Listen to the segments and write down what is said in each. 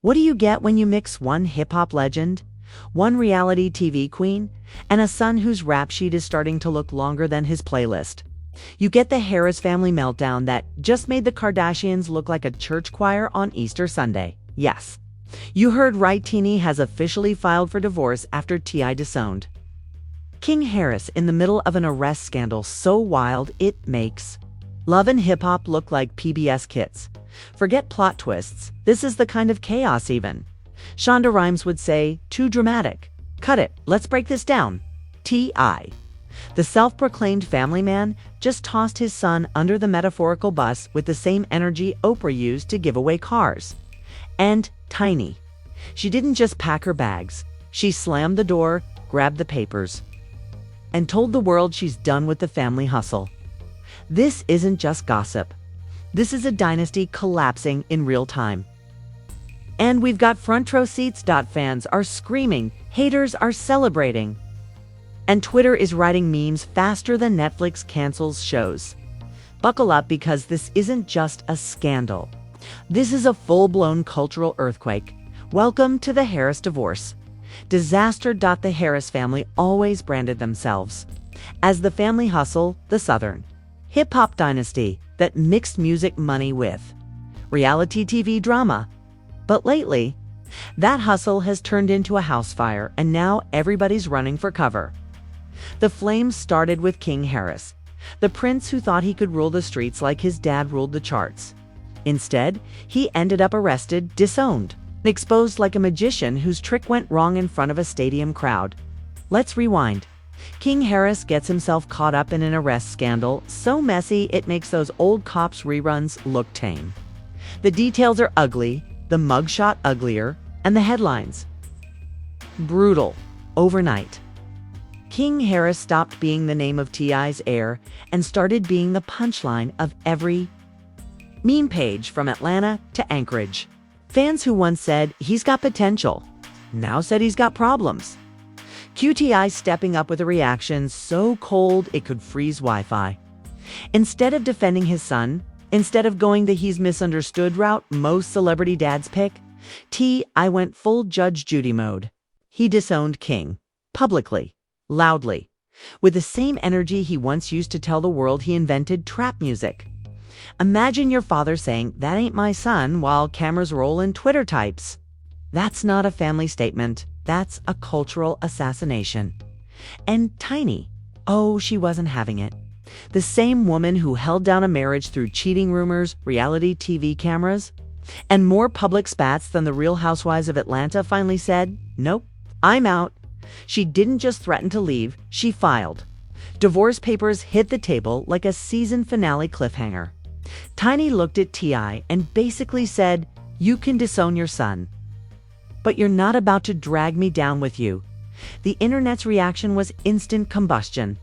What do you get when you mix one hip-hop legend, one reality TV queen, and a son whose rap sheet is starting to look longer than his playlist? You get the Harris family meltdown that just made the Kardashians look like a church choir on Easter Sunday. Yes, you heard right, Teenie has officially filed for divorce after T.I. disowned. King Harris in the middle of an arrest scandal so wild it makes Love and Hip Hop look like PBS kits. Forget plot twists, this is the kind of chaos even. Shonda Rhimes would say, too dramatic. Cut it, let's break this down. T.I. The self-proclaimed family man just tossed his son under the metaphorical bus with the same energy Oprah used to give away cars. And Tiny. She didn't just pack her bags. She slammed the door, grabbed the papers, and told the world she's done with the family hustle. This isn't just gossip. This is a dynasty collapsing in real time. And we've got front row seats. Fans are screaming, haters are celebrating. And Twitter is writing memes faster than Netflix cancels shows. Buckle up, because this isn't just a scandal. This is a full-blown cultural earthquake. Welcome to the Harris divorce. Disaster. The Harris family always branded themselves as the family hustle, the Southern hip-hop dynasty that mixed music money with reality TV drama. But lately, that hustle has turned into a house fire, and now everybody's running for cover. The flames started with King Harris, the prince who thought he could rule the streets like his dad ruled the charts. Instead, he ended up arrested, disowned, and exposed like a magician whose trick went wrong in front of a stadium crowd. Let's rewind. King Harris gets himself caught up in an arrest scandal so messy it makes those old cops reruns look tame. The details are ugly, the mugshot uglier, and the headlines brutal. Overnight, King Harris stopped being the name of T.I.'s heir and started being the punchline of every meme page from Atlanta to Anchorage. Fans who once said he's got potential now said he's got problems. QTI stepping up with a reaction so cold it could freeze Wi-Fi. Instead of defending his son, instead of going the he's misunderstood route most celebrity dads pick, T.I. went full Judge Judy mode. He disowned King. Publicly. Loudly. With the same energy he once used to tell the world he invented trap music. Imagine your father saying, "That ain't my son," while cameras roll and Twitter types. That's not a family statement. That's a cultural assassination. And Tiny. Oh, she wasn't having it. The same woman who held down a marriage through cheating rumors, reality TV cameras, and more public spats than the Real Housewives of Atlanta finally said, "Nope, I'm out." She didn't just threaten to leave, she filed. Divorce papers hit the table like a season finale cliffhanger. Tiny looked at T.I. and basically said, "You can disown your son, but you're not about to drag me down with you." The internet's reaction was instant combustion.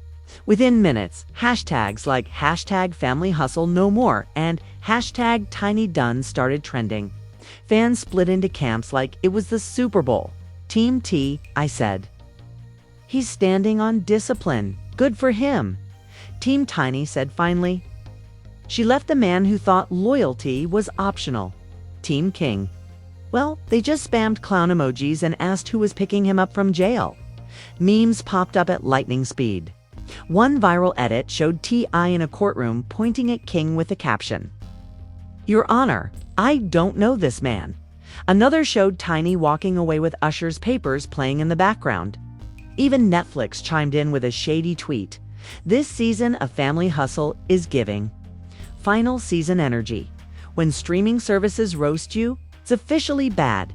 Within minutes, hashtags like #FamilyHustleNoMore and #TinyDone started trending. Fans split into camps like it was the Super Bowl. Team T, I said, "He's standing on discipline. Good for him." Team Tiny said finally, "She left the man who thought loyalty was optional." Team King, "Well, they just spammed clown emojis and asked who was picking him up from jail." Memes popped up at lightning speed. One viral edit showed T.I. in a courtroom pointing at King with the caption, "Your Honor, I don't know this man." Another showed Tiny walking away with Usher's papers playing in the background. Even Netflix chimed in with a shady tweet. This season of Family Hustle is giving final season energy. When streaming services roast you, it's officially bad.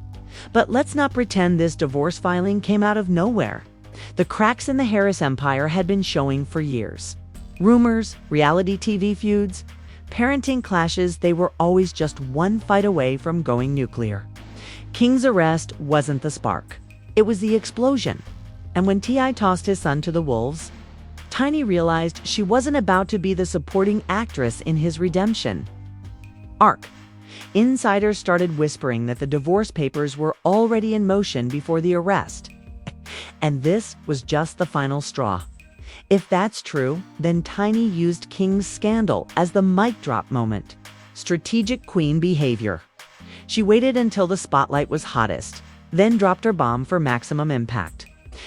But let's not pretend this divorce filing came out of nowhere. The cracks in the Harris empire had been showing for years. Rumors, reality TV feuds, parenting clashes, they were always just one fight away from going nuclear. King's arrest wasn't the spark. It was the explosion. And when T.I. tossed his son to the wolves, Tiny realized she wasn't about to be the supporting actress in his redemption arc. Insiders started whispering that the divorce papers were already in motion before the arrest. And this was just the final straw. If that's true, then Tiny used King's scandal as the mic drop moment. Strategic queen behavior. She waited until the spotlight was hottest, then dropped her bomb for maximum impact.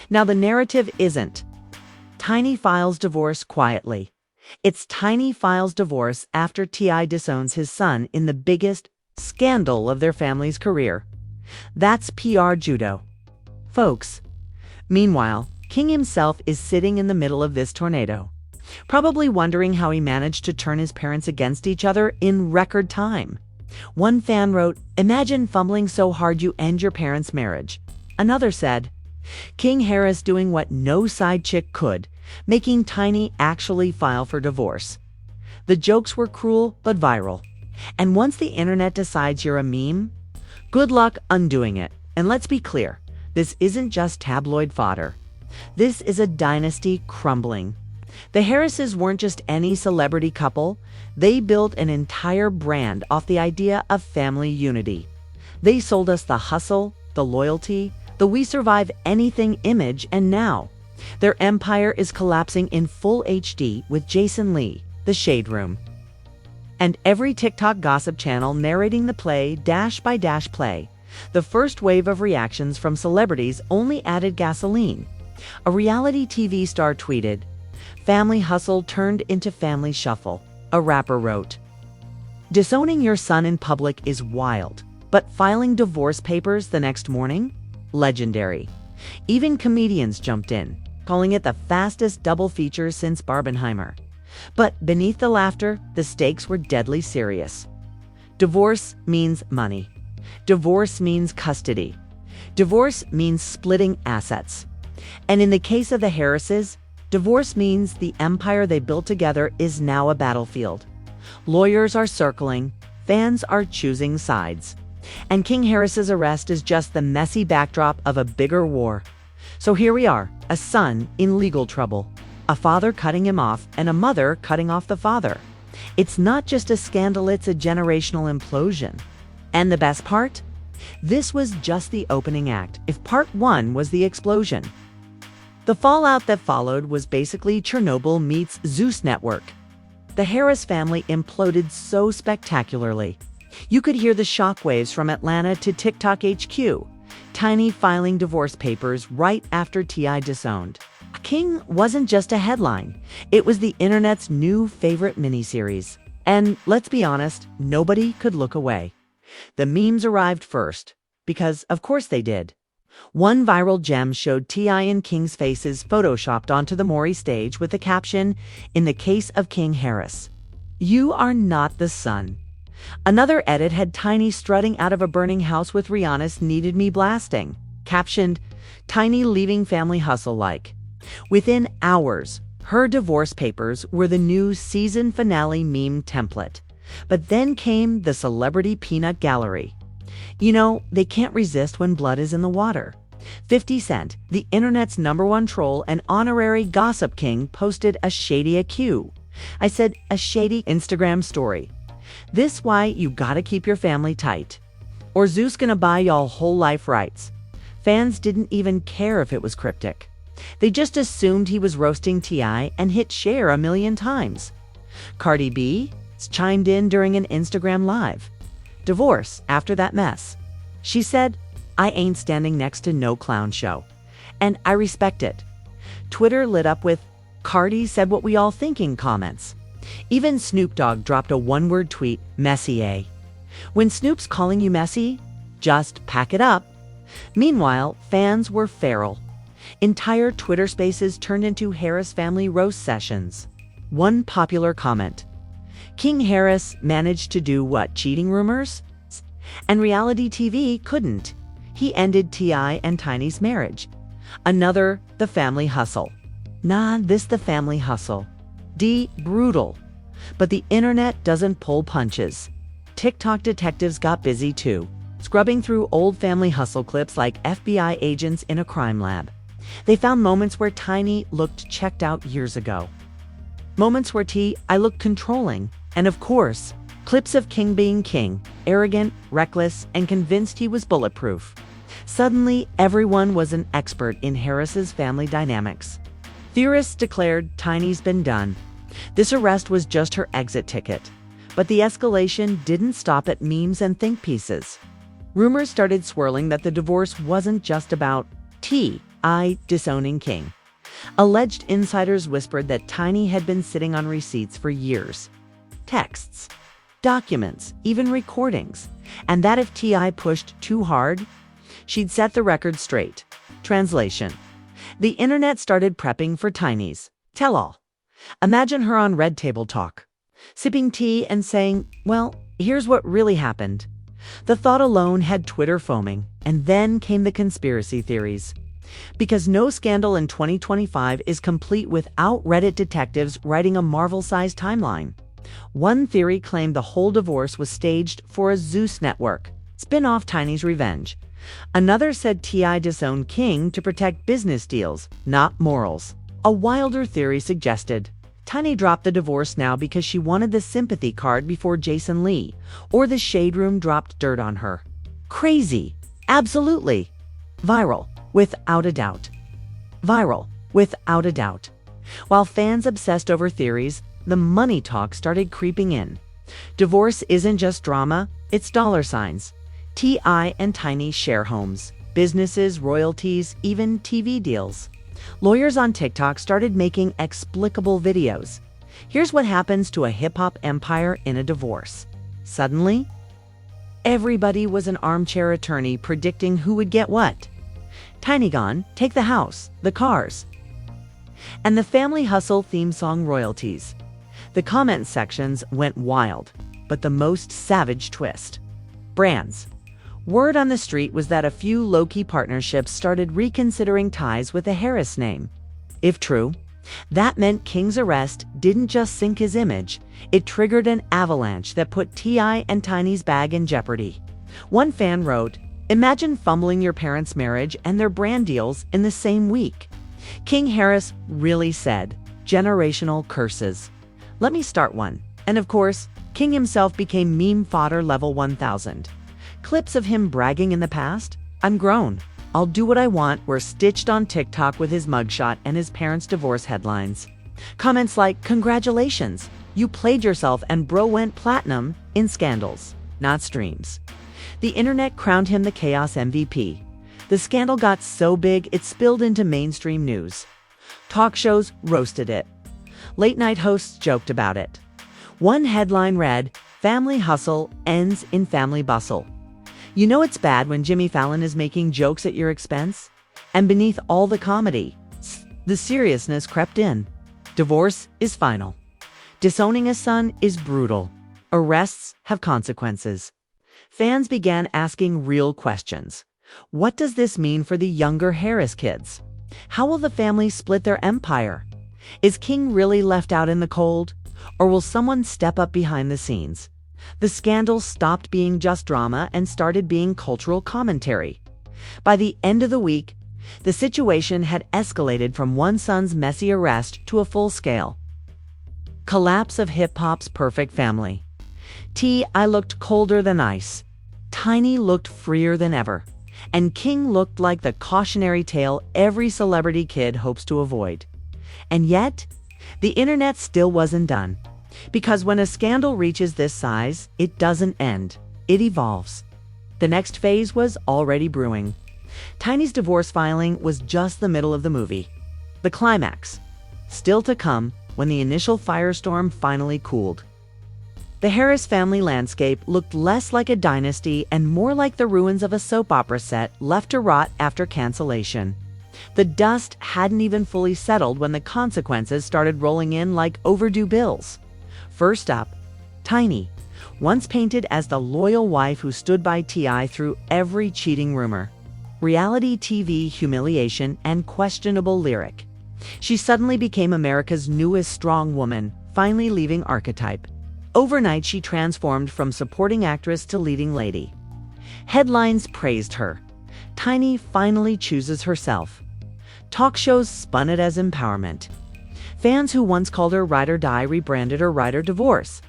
Now the narrative isn't Tiny files divorce quietly. It's Tiny files divorce after T.I. disowns his son in the biggest scandal of their family's career. That's PR judo, folks. Meanwhile, King himself is sitting in the middle of this tornado, probably wondering how he managed to turn his parents against each other in record time. One fan wrote, "Imagine fumbling so hard you end your parents' marriage." Another said, "King Harris doing what no side chick could, making Tiny actually file for divorce." The jokes were cruel but viral. And once the internet decides you're a meme, good luck undoing it. And let's be clear, this isn't just tabloid fodder. This is a dynasty crumbling. The Harrises weren't just any celebrity couple. They built an entire brand off the idea of family unity. They sold us the hustle, the loyalty, the we survive anything image, and now their empire is collapsing in full HD with Jason Lee, The Shade Room, and every TikTok gossip channel narrating the play dash by dash play. The first wave of reactions from celebrities only added gasoline. A reality TV star tweeted, "Family hustle turned into family shuffle." A rapper wrote, "Disowning your son in public is wild, but filing divorce papers the next morning? Legendary." Even comedians jumped in, calling it the fastest double feature since Barbenheimer. But beneath the laughter, the stakes were deadly serious. Divorce means money. Divorce means custody. Divorce means splitting assets. And in the case of the Harrises, divorce means the empire they built together is now a battlefield. Lawyers are circling, fans are choosing sides. And King Harris's arrest is just the messy backdrop of a bigger war. So here we are, a son in legal trouble, a father cutting him off, and a mother cutting off the father. It's not just a scandal, it's a generational implosion. And the best part? This was just the opening act, if part one was the explosion. The fallout that followed was basically Chernobyl meets Zeus Network. The Harris family imploded so spectacularly. You could hear the shockwaves from Atlanta to TikTok HQ, Tiny filing divorce papers right after T.I. disowned. King wasn't just a headline. It was the internet's new favorite miniseries. And let's be honest, nobody could look away. The memes arrived first, because of course they did. One viral gem showed T.I. and King's faces photoshopped onto the Maury stage with the caption, "In the case of King Harris, you are not the son." Another edit had Tiny strutting out of a burning house with Rihanna's "Needed Me" blasting, captioned, "Tiny leaving family hustle like." Within hours, her divorce papers were the new season finale meme template. But then came the celebrity peanut gallery. You know, they can't resist when blood is in the water. 50 Cent, the internet's #1 troll and honorary gossip king, posted a shady AQ. I said a shady Instagram story. "This why you gotta keep your family tight. Or Zeus gonna buy y'all whole life rights." Fans didn't even care if it was cryptic. They just assumed he was roasting T.I. and hit share 1,000,000 times. Cardi B chimed in during an Instagram live. Divorce after that mess. She said, "I ain't standing next to no clown show." And I respect it. Twitter lit up with "Cardi said what we all thinking" comments. Even Snoop Dogg dropped a one-word tweet, "Messier." When Snoop's calling you messy, just pack it up. Meanwhile, fans were feral. Entire Twitter spaces turned into Harris family roast sessions. One popular comment, "King Harris managed to do what cheating rumors? And reality TV couldn't. He ended T.I. and Tiny's marriage." Another, "The family hustle." Nah, this the family hustle. D, brutal. But the internet doesn't pull punches. TikTok detectives got busy too, scrubbing through old family hustle clips like FBI agents in a crime lab. They found moments where Tiny looked checked out years ago. Moments where T.I. looked controlling. And of course, clips of King being king, arrogant, reckless, and convinced he was bulletproof. Suddenly, everyone was an expert in Harris's family dynamics. Theorists declared Tiny's been done. This arrest was just her exit ticket. But the escalation didn't stop at memes and think pieces. Rumors started swirling that the divorce wasn't just about T.I. disowning King. Alleged insiders whispered that Tiny had been sitting on receipts for years. Texts, documents, even recordings. And that if T.I. pushed too hard, she'd set the record straight. Translation. The internet started prepping for Tiny's tell-all. Imagine her on Red Table Talk, sipping tea and saying, well, here's what really happened. The thought alone had Twitter foaming, and then came the conspiracy theories. Because no scandal in 2025 is complete without Reddit detectives writing a Marvel-sized timeline. One theory claimed the whole divorce was staged for a Zeus network, spin-off Tiny's revenge. Another said T.I. disowned King to protect business deals, not morals. A wilder theory suggested Tiny dropped the divorce now because she wanted the sympathy card before Jason Lee, or the Shade Room dropped dirt on her. Crazy. Absolutely. Viral. Without a doubt. Viral. Without a doubt. While fans obsessed over theories, the money talk started creeping in. Divorce isn't just drama, it's dollar signs. T.I. and Tiny share homes, businesses, royalties, even TV deals. Lawyers on TikTok started making explicable videos. Here's what happens to a hip-hop empire in a divorce. Suddenly, everybody was an armchair attorney predicting who would get what. Tiny gone, take the house, the cars. And the Family Hustle theme song royalties. The comment sections went wild, but the most savage twist. Brands. Word on the street was that a few low-key partnerships started reconsidering ties with the Harris name. If true, that meant King's arrest didn't just sink his image, it triggered an avalanche that put T.I. and Tiny's bag in jeopardy. One fan wrote, imagine fumbling your parents' marriage and their brand deals in the same week. King Harris really said, generational curses. Let me start one. And of course, King himself became meme fodder level 1000. Clips of him bragging in the past, I'm grown, I'll do what I want, were stitched on TikTok with his mugshot and his parents' divorce headlines. Comments like, congratulations, you played yourself and bro went platinum in scandals, not streams. The internet crowned him the chaos MVP. The scandal got so big it spilled into mainstream news. Talk shows roasted it. Late-night hosts joked about it. One headline read, Family Hustle ends in family bustle. You know it's bad when Jimmy Fallon is making jokes at your expense? And beneath all the comedy, the seriousness crept in. Divorce is final. Disowning a son is brutal. Arrests have consequences. Fans began asking real questions. What does this mean for the younger Harris kids? How will the family split their empire? Is King really left out in the cold? Or will someone step up behind the scenes? The scandal stopped being just drama and started being cultural commentary. By the end of the week, the situation had escalated from one son's messy arrest to a full-scale collapse of hip-hop's perfect family. T.I. looked colder than ice. Tiny looked freer than ever. And King looked like the cautionary tale every celebrity kid hopes to avoid. And yet, the internet still wasn't done. Because when a scandal reaches this size, it doesn't end. It evolves. The next phase was already brewing. Tiny's divorce filing was just the middle of the movie. The climax, still to come when the initial firestorm finally cooled. The Harris family landscape looked less like a dynasty and more like the ruins of a soap opera set left to rot after cancellation. The dust hadn't even fully settled when the consequences started rolling in like overdue bills. First up, Tiny, once painted as the loyal wife who stood by T.I. through every cheating rumor, reality TV humiliation, and questionable lyric. She suddenly became America's newest strong woman, finally leaving archetype. Overnight, she transformed from supporting actress to leading lady. Headlines praised her. Tiny finally chooses herself. Talk shows spun it as empowerment. Fans who once called her Ride or Die rebranded her Ride or Divorce.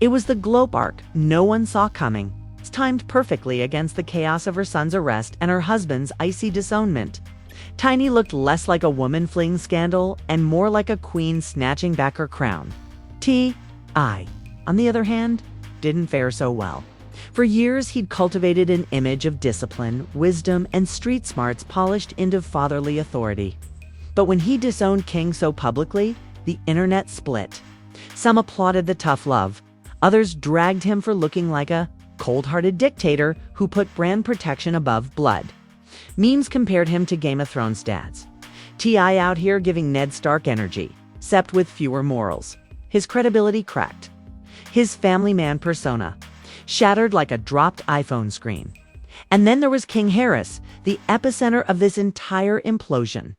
It was the glow arc no one saw coming. It's timed perfectly against the chaos of her son's arrest and her husband's icy disownment. Tiny looked less like a woman fleeing scandal and more like a queen snatching back her crown. T.I., on the other hand, didn't fare so well. For years, he'd cultivated an image of discipline, wisdom, and street smarts polished into fatherly authority. But when he disowned King so publicly, the internet split. Some applauded the tough love. Others dragged him for looking like a cold-hearted dictator who put brand protection above blood. Memes compared him to Game of Thrones dads. T.I. out here giving Ned Stark energy, except with fewer morals. His credibility cracked. His family man persona shattered like a dropped iPhone screen. And then there was King Harris, the epicenter of this entire implosion.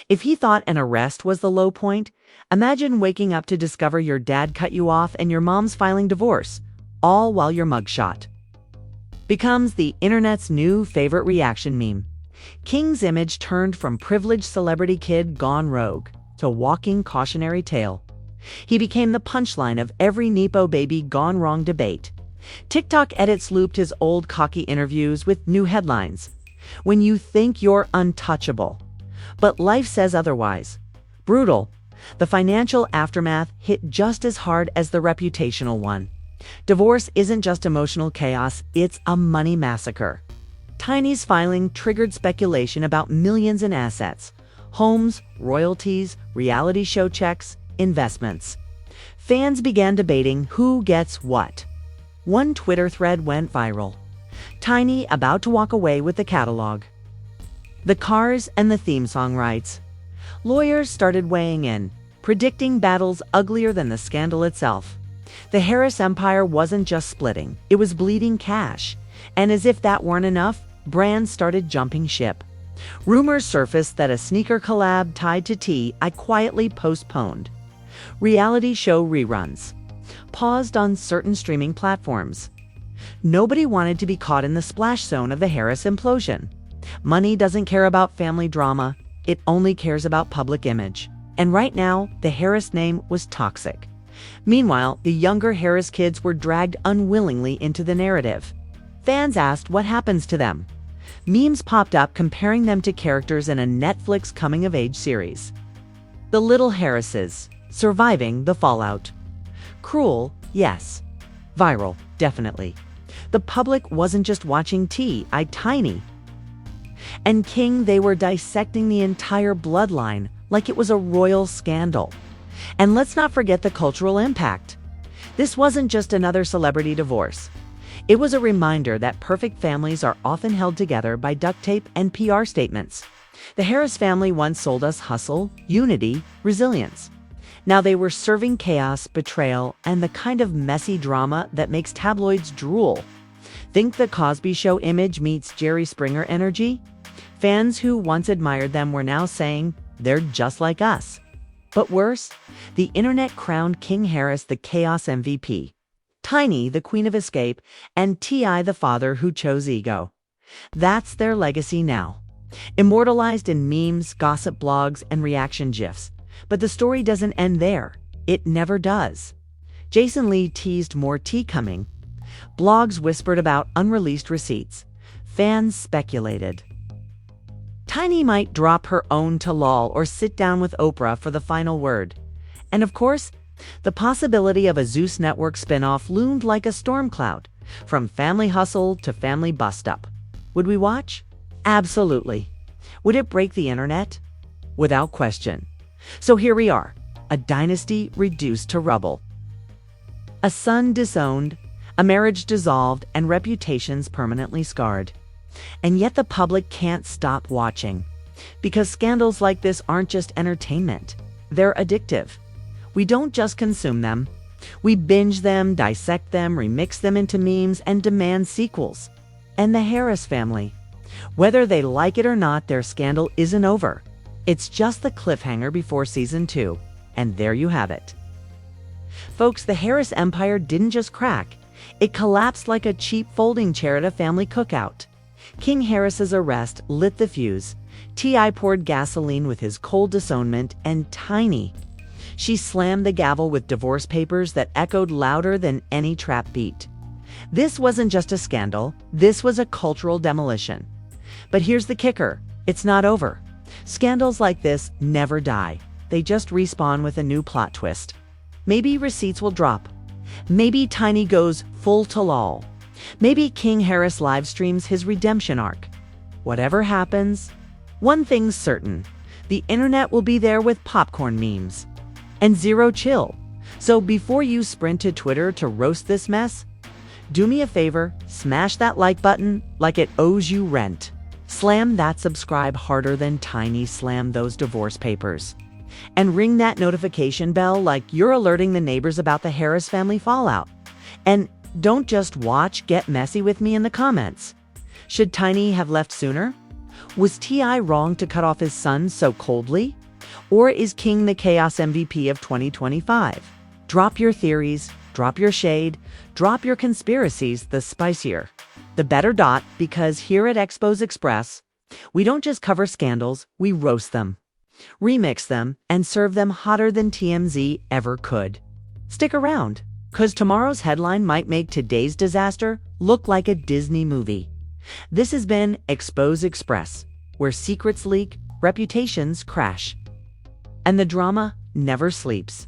If he thought an arrest was the low point, imagine waking up to discover your dad cut you off and your mom's filing divorce, all while your mugshot becomes the internet's new favorite reaction meme. King's image turned from privileged celebrity kid gone rogue to walking cautionary tale. He became the punchline of every Nepo baby gone wrong debate. TikTok edits looped his old cocky interviews with new headlines. When you think you're untouchable, but life says otherwise. Brutal. The financial aftermath hit just as hard as the reputational one. Divorce isn't just emotional chaos, it's a money massacre. Tiny's filing triggered speculation about millions in assets, homes, royalties, reality show checks, investments. Fans began debating who gets what. One Twitter thread went viral. Tiny about to walk away with the catalog, the cars, and the theme song rights. Lawyers started weighing in, predicting battles uglier than the scandal itself. The Harris empire wasn't just splitting, it was bleeding cash. And as if that weren't enough, brands started jumping ship. Rumors surfaced that a sneaker collab tied to T.I. quietly postponed. Reality show reruns paused on certain streaming platforms. Nobody wanted to be caught in the splash zone of the Harris implosion. Money doesn't care about family drama, it only cares about public image. And right now, the Harris name was toxic. Meanwhile, the younger Harris kids were dragged unwillingly into the narrative. Fans asked what happens to them. Memes popped up comparing them to characters in a Netflix coming-of-age series. The Little Harrises, surviving the fallout. Cruel, yes. Viral, definitely. The public wasn't just watching T.I. Tiny and King, they were dissecting the entire bloodline like it was a royal scandal. And let's not forget the cultural impact. This wasn't just another celebrity divorce. It was a reminder that perfect families are often held together by duct tape and PR statements. The Harris family once sold us hustle, unity, resilience. Now they were serving chaos, betrayal, and the kind of messy drama that makes tabloids drool. Think The Cosby Show image meets Jerry Springer energy? Fans who once admired them were now saying, they're just like us. But worse, the internet crowned King Harris the chaos MVP, Tiny the queen of escape, and T.I. the father who chose ego. That's their legacy now, immortalized in memes, gossip blogs, and reaction GIFs. But the story doesn't end there. It never does. Jason Lee teased more tea coming. Blogs whispered about unreleased receipts. Fans speculated Tiny might drop her own tell-all or sit down with Oprah for the final word. And of course, the possibility of a Zeus Network spinoff loomed like a storm cloud, from family hustle to family bust-up. Would we watch? Absolutely. Would it break the internet? Without question. So here we are, a dynasty reduced to rubble. A son disowned, a marriage dissolved, and reputations permanently scarred. And yet the public can't stop watching. Because scandals like this aren't just entertainment. They're addictive. We don't just consume them. We binge them, dissect them, remix them into memes, and demand sequels. And the Harris family. Whether they like it or not, their scandal isn't over. It's just the cliffhanger before season 2. And there you have it. Folks, the Harris empire didn't just crack. It collapsed like a cheap folding chair at a family cookout. King Harris's arrest lit the fuse. T.I. poured gasoline with his cold disownment, and Tiny, she slammed the gavel with divorce papers that echoed louder than any trap beat. This wasn't just a scandal. This was a cultural demolition. But here's the kicker. It's not over. Scandals like this never die. They just respawn with a new plot twist. Maybe receipts will drop. Maybe Tiny goes full tell-all. Maybe King Harris live streams his redemption arc. Whatever happens, one thing's certain: the internet will be there with popcorn memes. And zero chill. So before you sprint to Twitter to roast this mess, do me a favor, smash that like button like it owes you rent. Slam that subscribe harder than Tiny slammed those divorce papers. And ring that notification bell like you're alerting the neighbors about the Harris family fallout. And don't just watch, get messy with me in the comments. Should Tiny have left sooner? Was T.I. wrong to cut off his son so coldly? Or is King the Chaos MVP of 2025? Drop your theories, drop your shade, drop your conspiracies, the spicier, the better. Because here at Expos Express, we don't just cover scandals, we roast them, remix them, and serve them hotter than TMZ ever could. Stick around, because tomorrow's headline might make today's disaster look like a Disney movie. This has been Expos Express, where secrets leak, reputations crash, and the drama never sleeps.